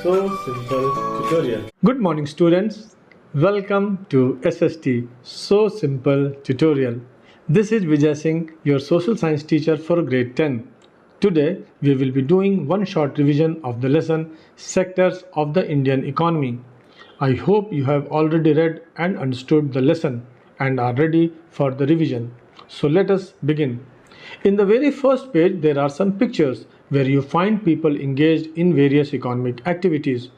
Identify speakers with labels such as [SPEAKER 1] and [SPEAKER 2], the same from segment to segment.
[SPEAKER 1] So Simple tutorial. Good morning students. Welcome to SST So Simple tutorial. This is Vijay Singh, your social science teacher for grade 10. Today we will be doing one short revision of the lesson Sectors of the Indian Economy. I hope you have already read and understood the lesson and are ready for the revision. So let us begin. In the very first page, there are some pictures where you find people engaged in various economic activities.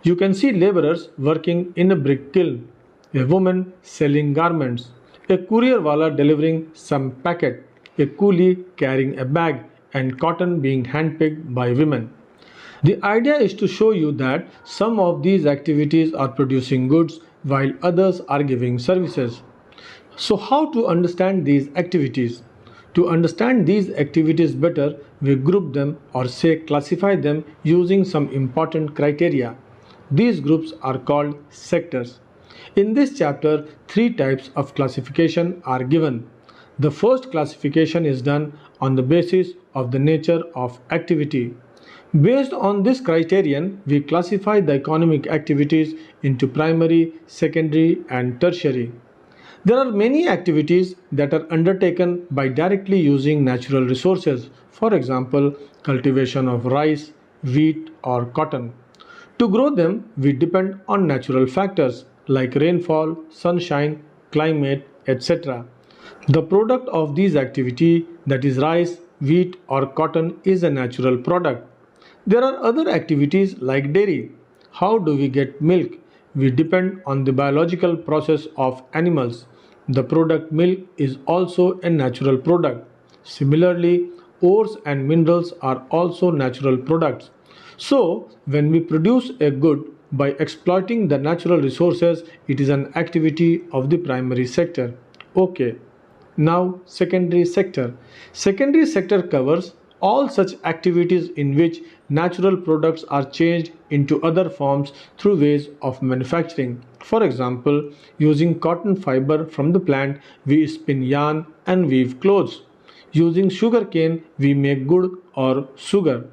[SPEAKER 1] You can see laborers working in a brick kiln, a woman selling garments, a courier wala delivering some packet, a coolie carrying a bag, and cotton being handpicked by women. The idea is to show you that some of these activities are producing goods while others are giving services. So how to understand these activities? To understand these activities better, we group them or say classify them using some important criteria. These groups are called sectors. In this chapter, three types of classification are given. The first classification is done on the basis of the nature of activity. Based on this criterion, we classify the economic activities into primary, secondary, and tertiary. There are many activities that are undertaken by directly using natural resources, for example, cultivation of rice, wheat, or cotton. To grow them, we depend on natural factors like rainfall, sunshine, climate, etc. The product of these activity, that is rice, wheat, or cotton, is a natural product. There are other activities like dairy. How do we get milk? We depend on the biological process of animals. The product milk is also a natural product. Similarly, ores and minerals are also natural products. So, when we produce a good by exploiting the natural resources, it is an activity of the primary sector. Okay. Now, secondary sector. Secondary sector covers all such activities in which natural products are changed into other forms through ways of manufacturing. For example, using cotton fiber from the plant, we spin yarn and weave clothes. Using sugarcane, we make gur or sugar.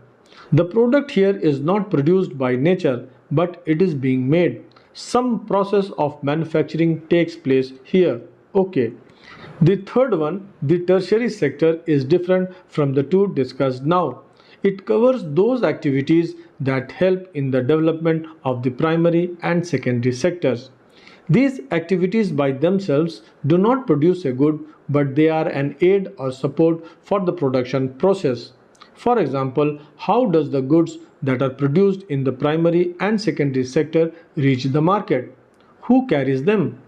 [SPEAKER 1] The product here is not produced by nature, but it is being made. Some process of manufacturing takes place here. Okay. The third one, the tertiary sector, is different from the two discussed now. It covers those activities that help in the development of the primary and secondary sectors. These activities by themselves do not produce a good, but they are an aid or support for the production process. For example, how does the goods that are produced in the primary and secondary sector reach the market? Who carries them?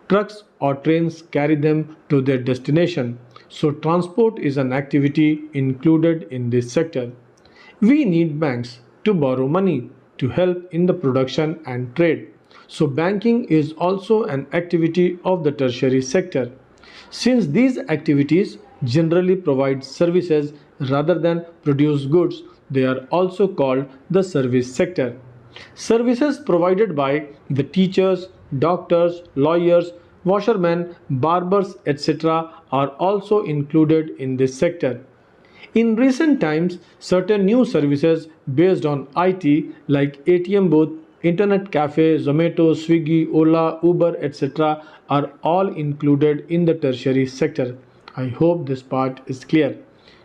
[SPEAKER 1] Trucks or trains carry them to their destination. So transport is an activity included in this sector. We need banks to borrow money to help in the production and trade. So banking is also an activity of the tertiary sector. Since these activities generally provide services rather than produce goods, they are also called the service sector. Services provided by the teachers, doctors, lawyers, washermen, barbers, etc. are also included in this sector. In recent times, certain new services based on IT like ATM booth, internet cafe, Zomato, Swiggy, Ola, Uber, etc. are all included in the tertiary sector. I hope this part is clear.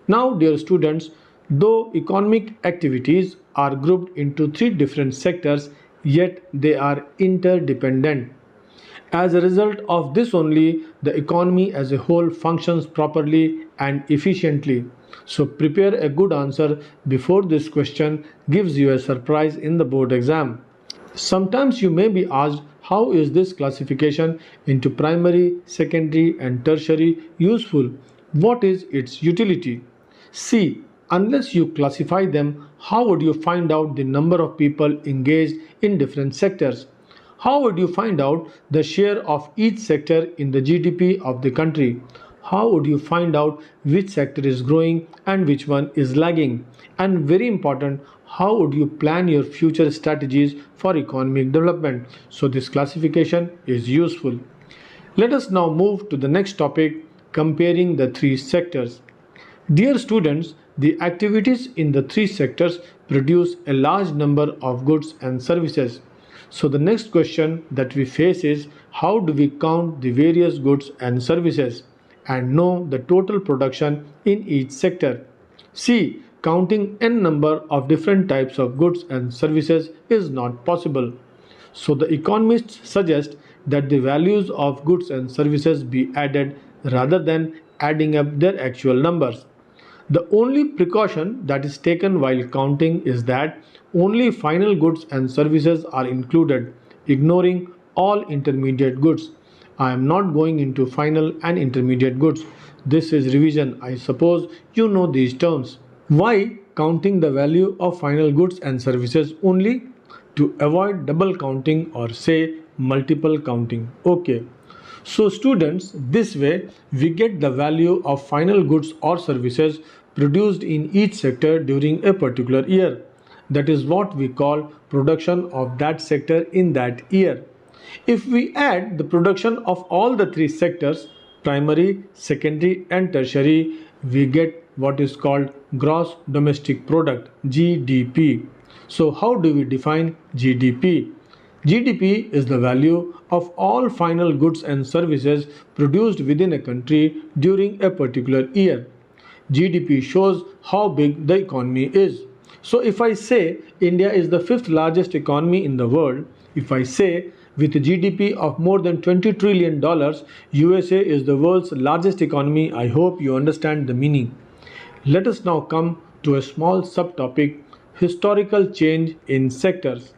[SPEAKER 1] Now, dear students, though economic activities are grouped into three different sectors, yet they are interdependent. As a result of this only, the economy as a whole functions properly and efficiently. So prepare a good answer before this question gives you a surprise in the board exam. Sometimes you may be asked, how is this classification into primary, secondary and tertiary useful? What is its utility? See, unless you classify them, how would you find out the number of people engaged in different sectors? How would you find out the share of each sector in the GDP of the country? How would you find out which sector is growing and which one is lagging? And very important, how would you plan your future strategies for economic development? So this classification is useful. Let us now move to the next topic, comparing the three sectors. Dear students, the activities in the three sectors produce a large number of goods and services. So the next question that we face is, how do we count the various goods and services and know the total production in each sector? See, counting n number of different types of goods and services is not possible. So the economists suggest that the values of goods and services be added rather than adding up their actual numbers. The only precaution that is taken while counting is that only final goods and services are included, ignoring all intermediate goods. I am not going into final and intermediate goods. This is revision. I suppose you know these terms. Why counting the value of final goods and services only? To avoid double counting or say multiple counting. Okay. So students, this way we get the value of final goods or services produced in each sector during a particular year. That is what we call production of that sector in that year. If we add the production of all the three sectors, primary, secondary and tertiary, we get what is called gross domestic product, GDP. So how do we define GDP? GDP is the value of all final goods and services produced within a country during a particular year. GDP shows how big the economy is. So if I say India is the fifth largest economy in the world, if I say with a GDP of more than $20 trillion, USA is the world's largest economy, I hope you understand the meaning. Let us now come to a small subtopic, historical change in sectors.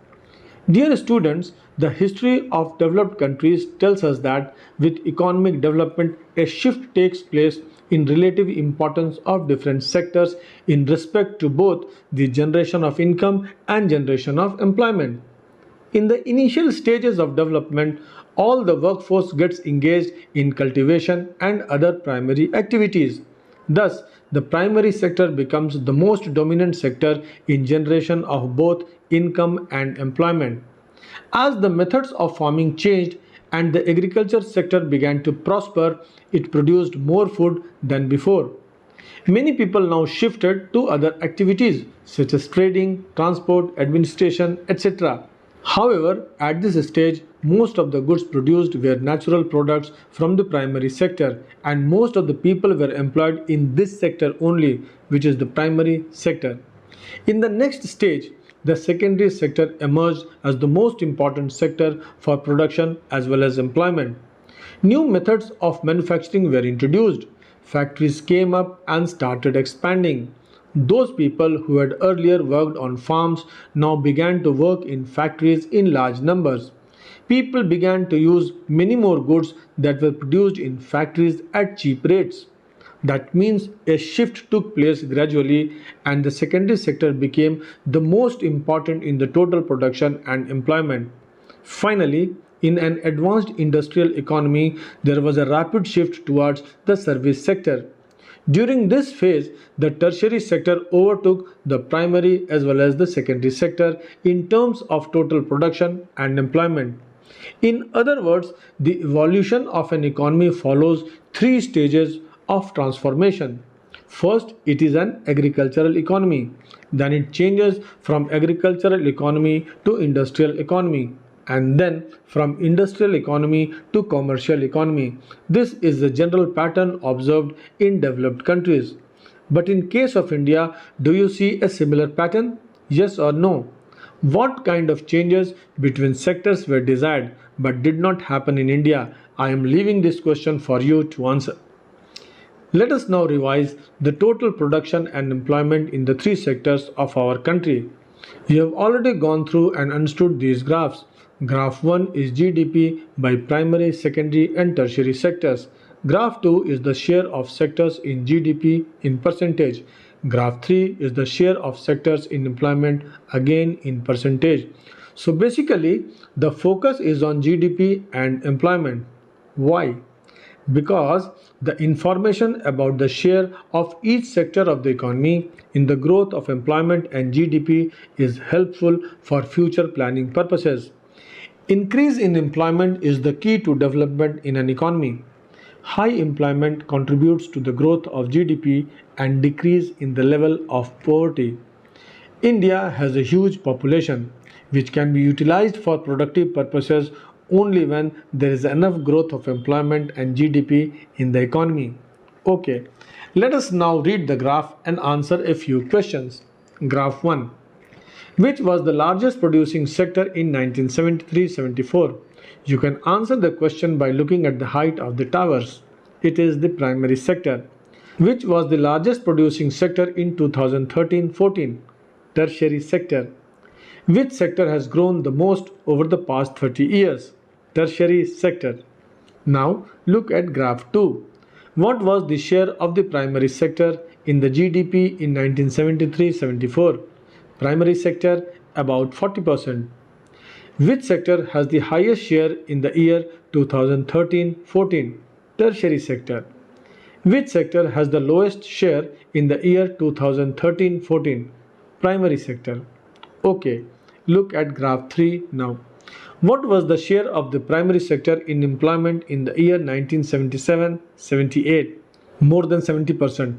[SPEAKER 1] Dear students, the history of developed countries tells us that with economic development, a shift takes place in relative importance of different sectors in respect to both the generation of income and generation of employment. In the initial stages of development, all the workforce gets engaged in cultivation and other primary activities. Thus, the primary sector becomes the most dominant sector in generation of both income and employment. As the methods of farming changed and the agriculture sector began to prosper, it produced more food than before. Many people now shifted to other activities such as trading, transport, administration, etc. However, at this stage, most of the goods produced were natural products from the primary sector, and most of the people were employed in this sector only, which is the primary sector. In the next stage, the secondary sector emerged as the most important sector for production as well as employment. New methods of manufacturing were introduced. Factories came up and started expanding. Those people who had earlier worked on farms now began to work in factories in large numbers. People began to use many more goods that were produced in factories at cheap rates. That means a shift took place gradually and the secondary sector became the most important in the total production and employment. Finally, in an advanced industrial economy, there was a rapid shift towards the service sector. During this phase, the tertiary sector overtook the primary as well as the secondary sector in terms of total production and employment. In other words, the evolution of an economy follows three stages of transformation. First, it is an agricultural economy. Then it changes from agricultural economy to industrial economy, and then from industrial economy to commercial economy. This is the general pattern observed in developed countries. But in case of India, do you see a similar pattern? Yes or no? What kind of changes between sectors were desired but did not happen in India? I am leaving this question for you to answer. Let us now revise the total production and employment in the three sectors of our country. You have already gone through and understood these graphs. Graph 1 is GDP by primary, secondary and tertiary sectors. Graph 2 is the share of sectors in GDP in percentage. Graph 3 is the share of sectors in employment, again in percentage. So basically, the focus is on GDP and employment. Why? Because the information about the share of each sector of the economy in the growth of employment and GDP is helpful for future planning purposes. Increase in employment is the key to development in an economy. High employment contributes to the growth of GDP and decrease in the level of poverty. India has a huge population which can be utilized for productive purposes only when there is enough growth of employment and GDP in the economy. Okay, let us now read the graph and answer a few questions. Graph 1. Which was the largest producing sector in 1973-74? You can answer the question by looking at the height of the towers. It is the primary sector. Which was the largest producing sector in 2013-14? Tertiary sector. Which sector has grown the most over the past 30 years? Tertiary sector. Now look at graph 2. What was the share of the primary sector in the GDP in 1973-74? Primary sector about 40%. Which sector has the highest share in the year 2013-14? Tertiary sector. Which sector has the lowest share in the year 2013-14? Primary sector. Okay, look at graph 3 now. What was the share of the primary sector in employment in the year 1977-78? More than 70%.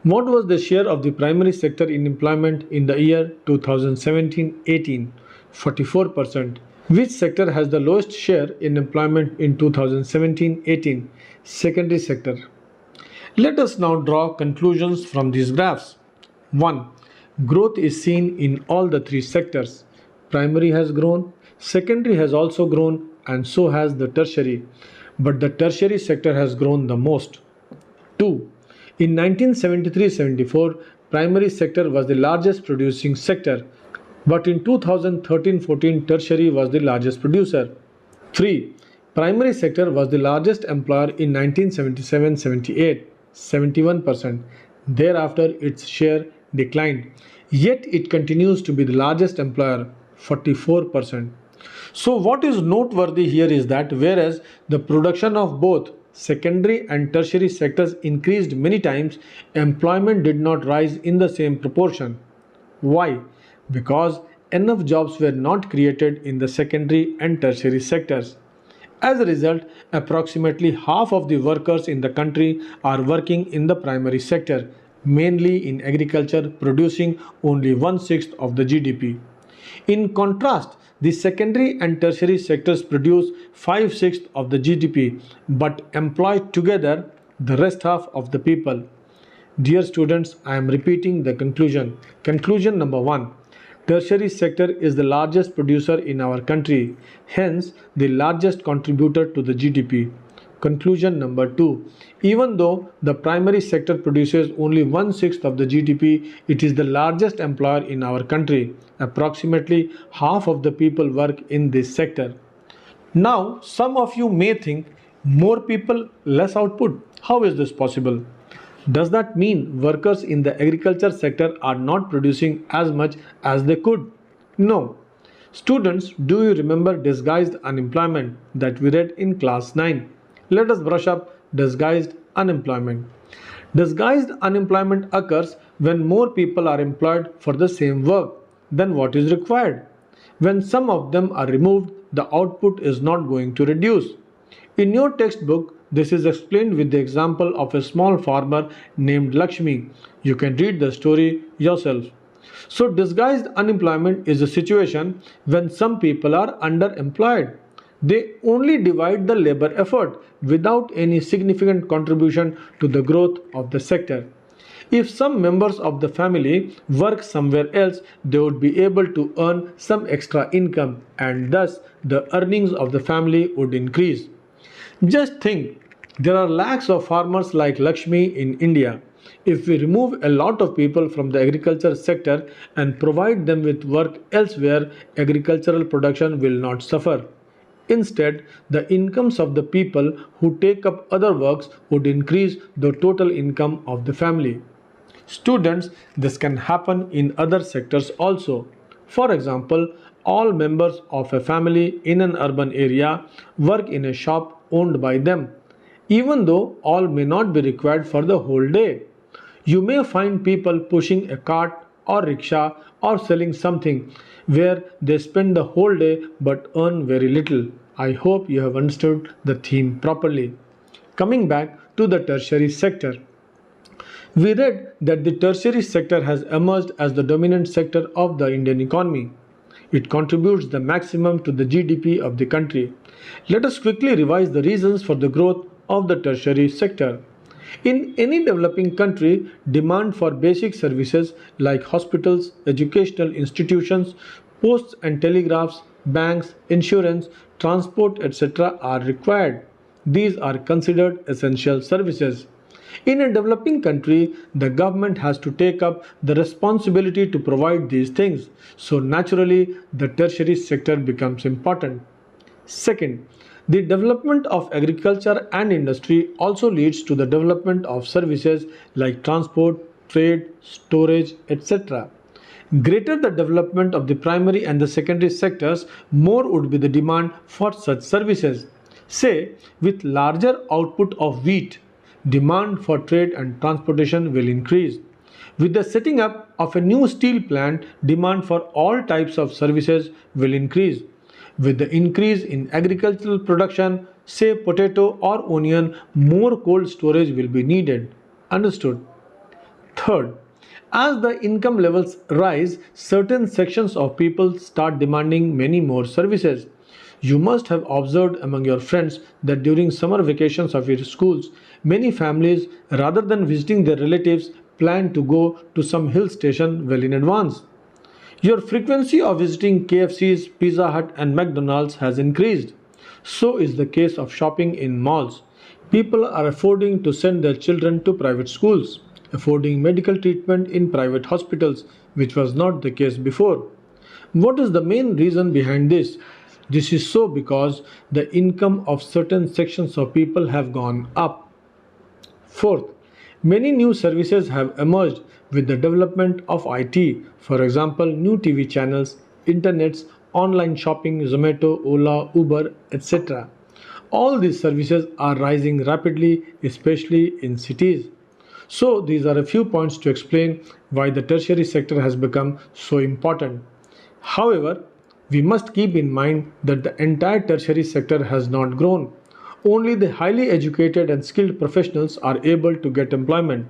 [SPEAKER 1] What was the share of the primary sector in employment in the year 2017-18? 44%. Which sector has the lowest share in employment in 2017-18? Secondary sector. Let us now draw conclusions from these graphs. 1. Growth is seen in all the three sectors. Primary has grown, secondary has also grown, and so has the tertiary. But the tertiary sector has grown the most. 2. In 1973-74, primary sector was the largest producing sector, but in 2013-14, tertiary was the largest producer. 3. Primary sector was the largest employer in 1977-78, 71%. Thereafter, its share declined. Yet it continues to be the largest employer, 44%. So what is noteworthy here is that whereas the production of both secondary and tertiary sectors increased many times, employment did not rise in the same proportion. Why? Because enough jobs were not created in the secondary and tertiary sectors. As a result, approximately half of the workers in the country are working in the primary sector, mainly in agriculture, producing only 1/6 of the GDP. In contrast, the secondary and tertiary sectors produce 5/6 of the GDP but employ together the rest half of the people. Dear students, I am repeating the conclusion. Conclusion number 1. Tertiary sector is the largest producer in our country, hence the largest contributor to the GDP. Conclusion number 2. Even though the primary sector produces only 1/6 of the GDP, it is the largest employer in our country. Approximately half of the people work in this sector. Now, some of you may think, more people, less output. How is this possible? Does that mean workers in the agriculture sector are not producing as much as they could? No. Students, do you remember disguised unemployment that we read in class 9? Let us brush up disguised unemployment. Disguised unemployment occurs when more people are employed for the same work than what is required. When some of them are removed, the output is not going to reduce. In your textbook, this is explained with the example of a small farmer named Lakshmi. You can read the story yourself. So, disguised unemployment is a situation when some people are underemployed. They only divide the labor effort without any significant contribution to the growth of the sector. If some members of the family work somewhere else, they would be able to earn some extra income and thus the earnings of the family would increase. Just think, there are lakhs of farmers like Lakshmi in India. If we remove a lot of people from the agriculture sector and provide them with work elsewhere, agricultural production will not suffer. Instead, the incomes of the people who take up other works would increase the total income of the family. Students, this can happen in other sectors also. For example, all members of a family in an urban area work in a shop owned by them, even though all may not be required for the whole day. You may find people pushing a cart or rickshaw or selling something where they spend the whole day but earn very little. I hope you have understood the theme properly. Coming back to the tertiary sector, we read that the tertiary sector has emerged as the dominant sector of the Indian economy. It contributes the maximum to the GDP of the country. Let us quickly revise the reasons for the growth of the tertiary sector. In any developing country, demand for basic services like hospitals, educational institutions, posts and telegraphs, banks, insurance, transport, etc. are required. These are considered essential services. In a developing country, the government has to take up the responsibility to provide these things. So naturally, the tertiary sector becomes important. Second, the development of agriculture and industry also leads to the development of services like transport, trade, storage, etc. Greater the development of the primary and the secondary sectors, more would be the demand for such services. Say, with larger output of wheat, demand for trade and transportation will increase. With the setting up of a new steel plant, demand for all types of services will increase. With the increase in agricultural production, say potato or onion, more cold storage will be needed. Understood? Third, as the income levels rise, certain sections of people start demanding many more services. You must have observed among your friends that during summer vacations of your schools, many families, rather than visiting their relatives, plan to go to some hill station well in advance. Your frequency of visiting KFCs, Pizza Hut, and McDonald's has increased. So is the case of shopping in malls. People are affording to send their children to private schools, affording medical treatment in private hospitals, which was not the case before. What is the main reason behind this? This is so because the income of certain sections of people have gone up. Fourth, many new services have emerged with the development of IT. For example, new TV channels, internets, online shopping, Zomato, Ola, Uber, etc. All these services are rising rapidly, especially in cities. So, these are a few points to explain why the tertiary sector has become so important. However, we must keep in mind that the entire tertiary sector has not grown. Only the highly educated and skilled professionals are able to get employment.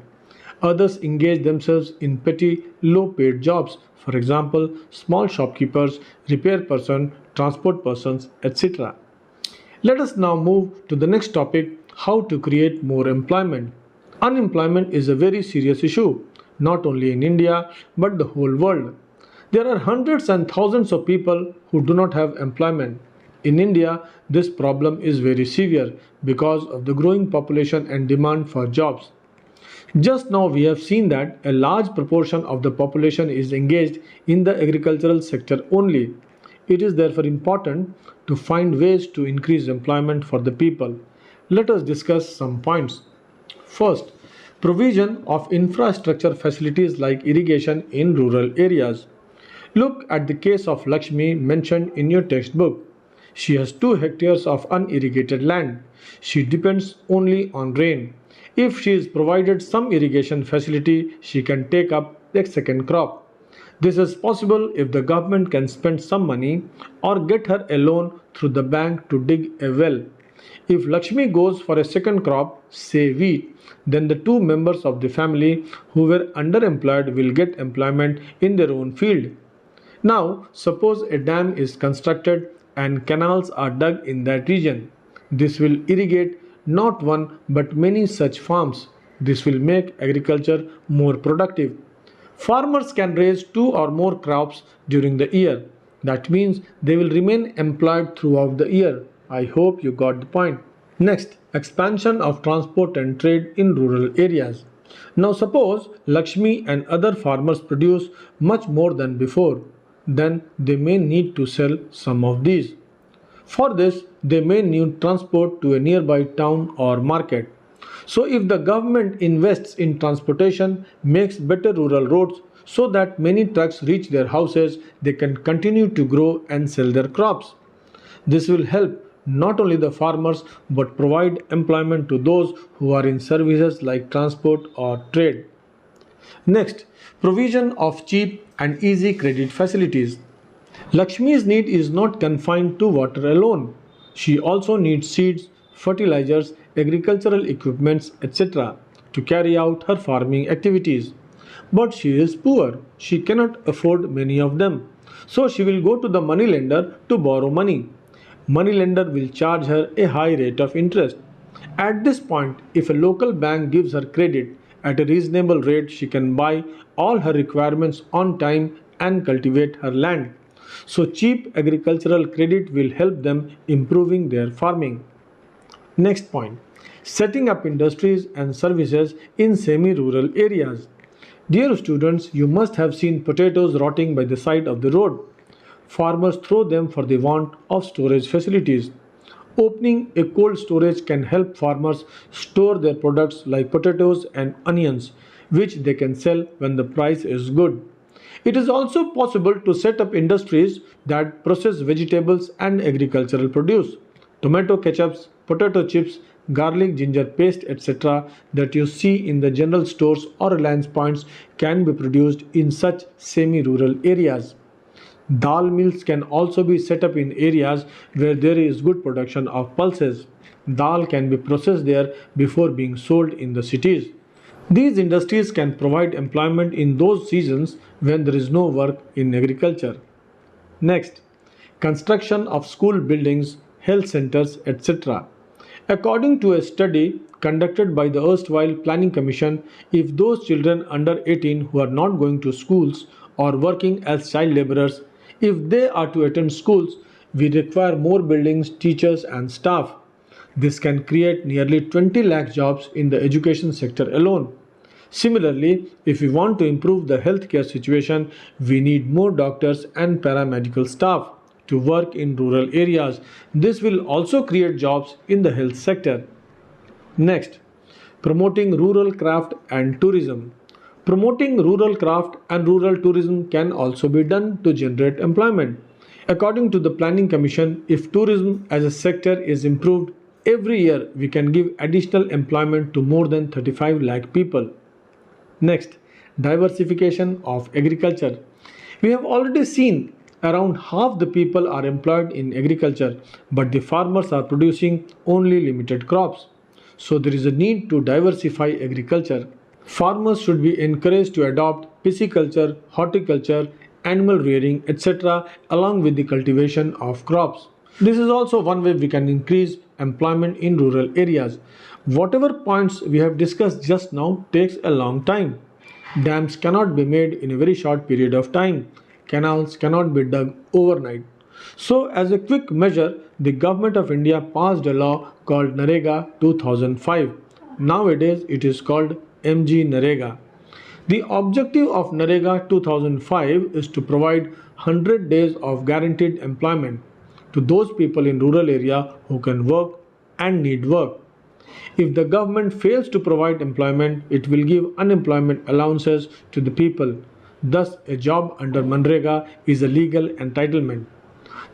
[SPEAKER 1] Others engage themselves in petty, low paid jobs, for example, small shopkeepers, repair person, transport persons, etc. Let us now move to the next topic, how to create more employment. Unemployment is a very serious issue, not only in India but the whole world. There are hundreds and thousands of people who do not have employment. In India, this problem is very severe because of the growing population and demand for jobs. Just now we have seen that a large proportion of the population is engaged in the agricultural sector only. It is therefore important to find ways to increase employment for the people. Let us discuss some points. First, provision of infrastructure facilities like irrigation in rural areas. Look at the case of Lakshmi mentioned in your textbook. She has 2 hectares of unirrigated land. She depends only on rain. If she is provided some irrigation facility, she can take up the second crop. This is possible if the government can spend some money or get her a loan through the bank to dig a well. If Lakshmi goes for a second crop, say wheat, then the 2 members of the family who were underemployed will get employment in their own field. Now, suppose a dam is constructed and canals are dug in that region. This will irrigate not one but many such farms. This will make agriculture more productive. Farmers can raise 2 or more crops during the year. That means they will remain employed throughout the year. I hope you got the point. Next, expansion of transport and trade in rural areas. Now suppose Lakshmi and other farmers produce much more than before. Then they may need to sell some of these. For this, they may need transport to a nearby town or market. So if the government invests in transportation, makes better rural roads so that many trucks reach their houses, they can continue to grow and sell their crops. This will help not only the farmers but provide employment to those who are in services like transport or trade. Next, provision of cheap and easy credit facilities. Lakshmi's need is not confined to water alone. She also needs seeds, fertilizers, agricultural equipments, etc. to carry out her farming activities. But she is poor, she cannot afford many of them. So she will go to the moneylender to borrow money. Moneylender will charge her a high rate of interest. At this point, if a local bank gives her credit at a reasonable rate, she can buy all her requirements on time and cultivate her land. So cheap agricultural credit will help them improving their farming. Next point, setting up industries and services in semi-rural areas. Dear students, you must have seen potatoes rotting by the side of the road. Farmers throw them for the want of storage facilities. Opening a cold storage can help farmers store their products like potatoes and onions, which they can sell when the price is good. It is also possible to set up industries that process vegetables and agricultural produce. Tomato ketchups, potato chips, garlic ginger paste, etc., that you see in the general stores or reliance points can be produced in such semi rural areas. Dal mills can also be set up in areas where there is good production of pulses. Dal can be processed there before being sold in the cities. These industries can provide employment in those seasons when there is no work in agriculture. Next, construction of school buildings, health centers, etc. According to a study conducted by the erstwhile Planning Commission, if those children under 18 who are not going to schools or working as child laborers, if they are to attend schools, we require more buildings, teachers, and staff. This can create nearly 20 lakh jobs in the education sector alone. Similarly, if we want to improve the healthcare situation, we need more doctors and paramedical staff to work in rural areas. This will also create jobs in the health sector. Next, promoting rural craft and tourism. Promoting rural craft and rural tourism can also be done to generate employment. According to the Planning Commission, if tourism as a sector is improved, every year we can give additional employment to more than 35 lakh people. Next, diversification of agriculture. We have already seen around half the people are employed in agriculture, but the farmers are producing only limited crops. So there is a need to diversify agriculture. Farmers should be encouraged to adopt pisciculture, horticulture, animal rearing, etc., along with the cultivation of crops. This is also one way we can increase employment in rural areas. Whatever points we have discussed just now takes a long time. Dams cannot be made in a very short period of time. Canals cannot be dug overnight. So, as a quick measure, the Government of India passed a law called Narega 2005. Nowadays, it is called MG Narega. The objective of Narega 2005 is to provide 100 days of guaranteed employment to those people in rural area who can work and need work. If the government fails to provide employment, it will give unemployment allowances to the people. Thus, a job under Manrega is a legal entitlement.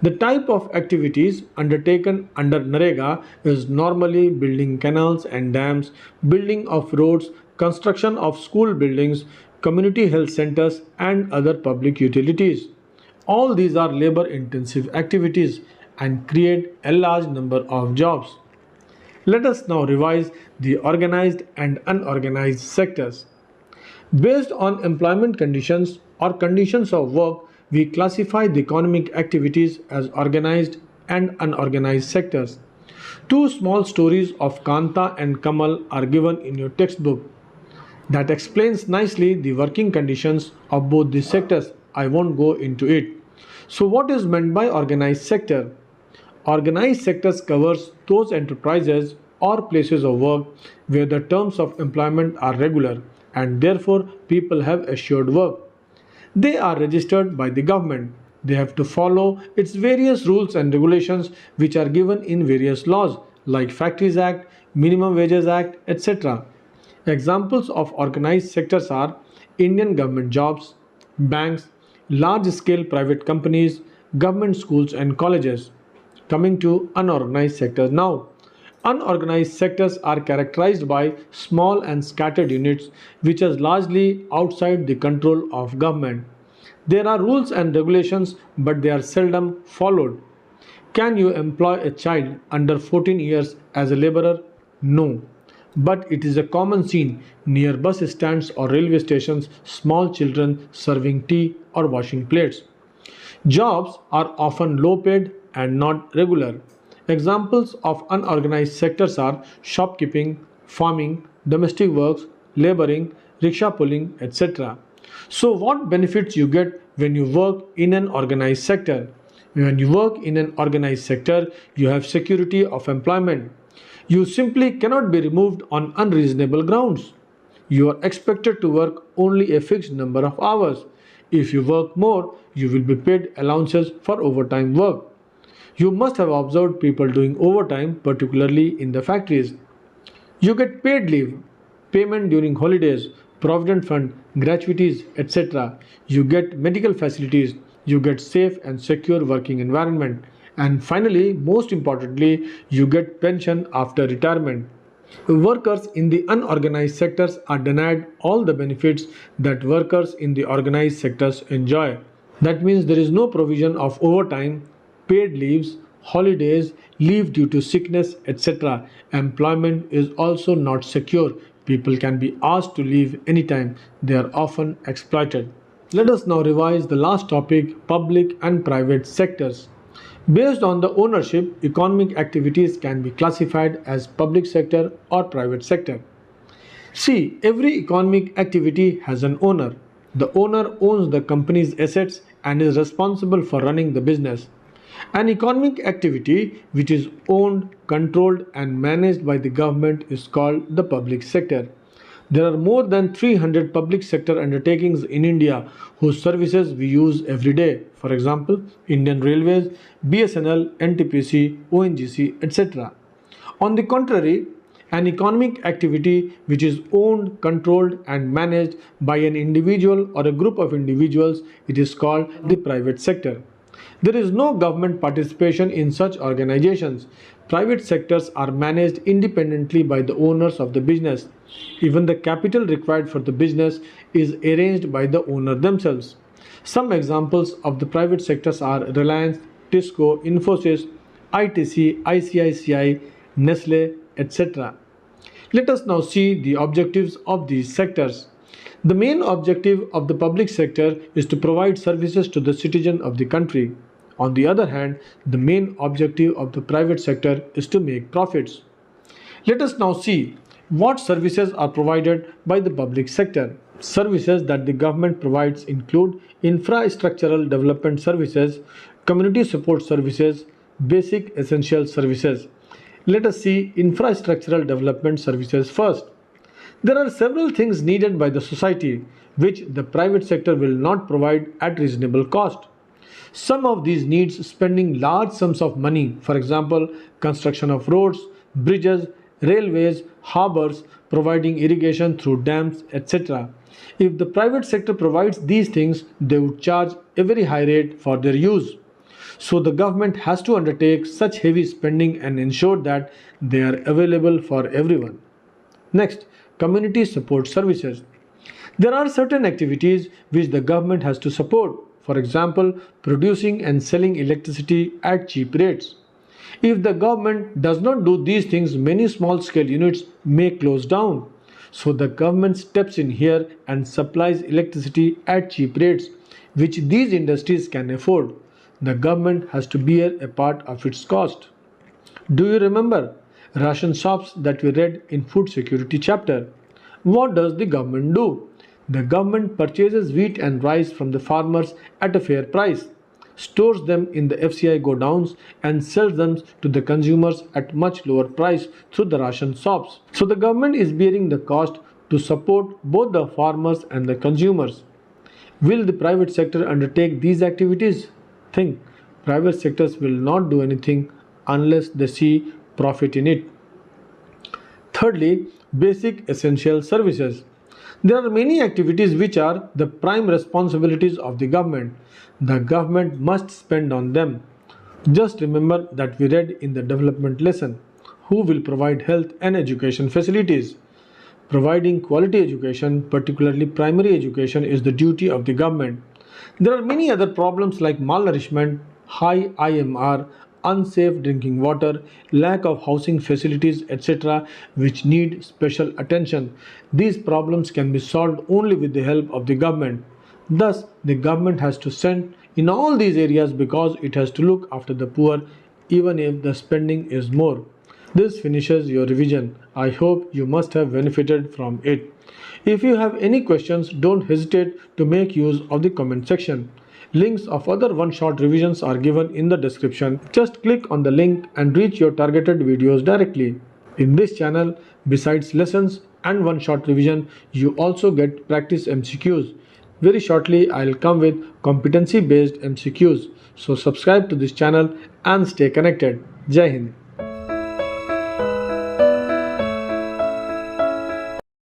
[SPEAKER 1] The type of activities undertaken under Narega is normally building canals and dams, building of roads, construction of school buildings, community health centers, and other public utilities. All these are labor intensive activities and create a large number of jobs. Let us now revise the organized and unorganized sectors. Based on employment conditions or conditions of work, we classify the economic activities as organized and unorganized sectors. Two small stories of Kanta and Kamal are given in your textbook. That explains nicely the working conditions of both these sectors. I won't go into it. So what is meant by organized sector? Organized sectors covers those enterprises or places of work where the terms of employment are regular and therefore people have assured work. They are registered by the government. They have to follow its various rules and regulations which are given in various laws like Factories Act, Minimum Wages Act, etc. Examples of organized sectors are Indian government jobs, banks, large-scale private companies, government schools and colleges. Coming to unorganized sectors now. Unorganized sectors are characterized by small and scattered units which are largely outside the control of government. There are rules and regulations but they are seldom followed. Can you employ a child under 14 years as a laborer? No. But it is a common scene near bus stands or railway stations, small children serving tea or washing plates. Jobs are often low paid and not regular. Examples of unorganized sectors are shopkeeping, farming, domestic works, laboring, rickshaw pulling, etc. So, what benefits you get when you work in an organized sector? When you work in an organized sector, you have security of employment. You simply cannot be removed on unreasonable grounds. You are expected to work only a fixed number of hours. If you work more, you will be paid allowances for overtime work. You must have observed people doing overtime, particularly in the factories. You get paid leave, payment during holidays, provident fund, gratuities, etc. You get medical facilities, you get safe and secure working environment. And finally, most importantly, you get pension after retirement. Workers in the unorganized sectors are denied all the benefits that workers in the organized sectors enjoy. That means there is no provision of overtime, paid leaves, holidays, leave due to sickness, etc. Employment is also not secure. People can be asked to leave anytime. They are often exploited. Let us now revise the last topic, public and private sectors. Based on the ownership, economic activities can be classified as public sector or private sector. See, every economic activity has an owner. The owner owns the company's assets and is responsible for running the business. An economic activity which is owned, controlled, and managed by the government is called the public sector. There are more than 300 public sector undertakings in India whose services we use every day. For example, Indian Railways, BSNL, NTPC, ONGC, etc. On the contrary, an economic activity which is owned, controlled, and managed by an individual or a group of individuals, it is called the private sector. There is no government participation in such organizations. Private sectors are managed independently by the owners of the business. Even the capital required for the business is arranged by the owner themselves. Some examples of the private sectors are Reliance, Tisco, Infosys, ITC, ICICI, Nestle, etc. Let us now see the objectives of these sectors. The main objective of the public sector is to provide services to the citizen of the country. On the other hand, the main objective of the private sector is to make profits. Let us now see what services are provided by the public sector. Services that the government provides include infrastructural development services, community support services, basic essential services. Let us see infrastructural development services first. There are several things needed by the society which the private sector will not provide at reasonable cost. Some of these needs spending large sums of money, for example, construction of roads, bridges, railways, harbors, providing irrigation through dams, etc. If the private sector provides these things, they would charge a very high rate for their use. So the government has to undertake such heavy spending and ensure that they are available for everyone. Next, community support services. There are certain activities which the government has to support. For example, producing and selling electricity at cheap rates. If the government does not do these things, many small-scale units may close down. So the government steps in here and supplies electricity at cheap rates, which these industries can afford. The government has to bear a part of its cost. Do you remember ration shops that we read in food security chapter? What does the government do? The government purchases wheat and rice from the farmers at a fair price, stores them in the FCI godowns and sells them to the consumers at much lower price through the ration shops. So the government is bearing the cost to support both the farmers and the consumers. Will the private sector undertake these activities? Think, private sectors will not do anything unless they see profit in it. Thirdly, basic essential services. There are many activities which are the prime responsibilities of the government. The government must spend on them. Just remember that we read in the development lesson. Who will provide health and education facilities? Providing quality education, particularly primary education, is the duty of the government. There are many other problems like malnourishment, high IMR, unsafe drinking water, lack of housing facilities, etc., which need special attention. These problems can be solved only with the help of the government. Thus, the government has to send in all these areas because it has to look after the poor even if the spending is more. This finishes your revision. I hope you must have benefited from it. If you have any questions, don't hesitate to make use of the comment section. Links of other one-shot revisions are given in the description. Just click on the link and reach your targeted videos directly. In this channel, besides lessons and one-shot revision, you also get practice MCQs. Very shortly, I'll come with competency-based MCQs. So subscribe to this channel and stay connected. Jai Hind.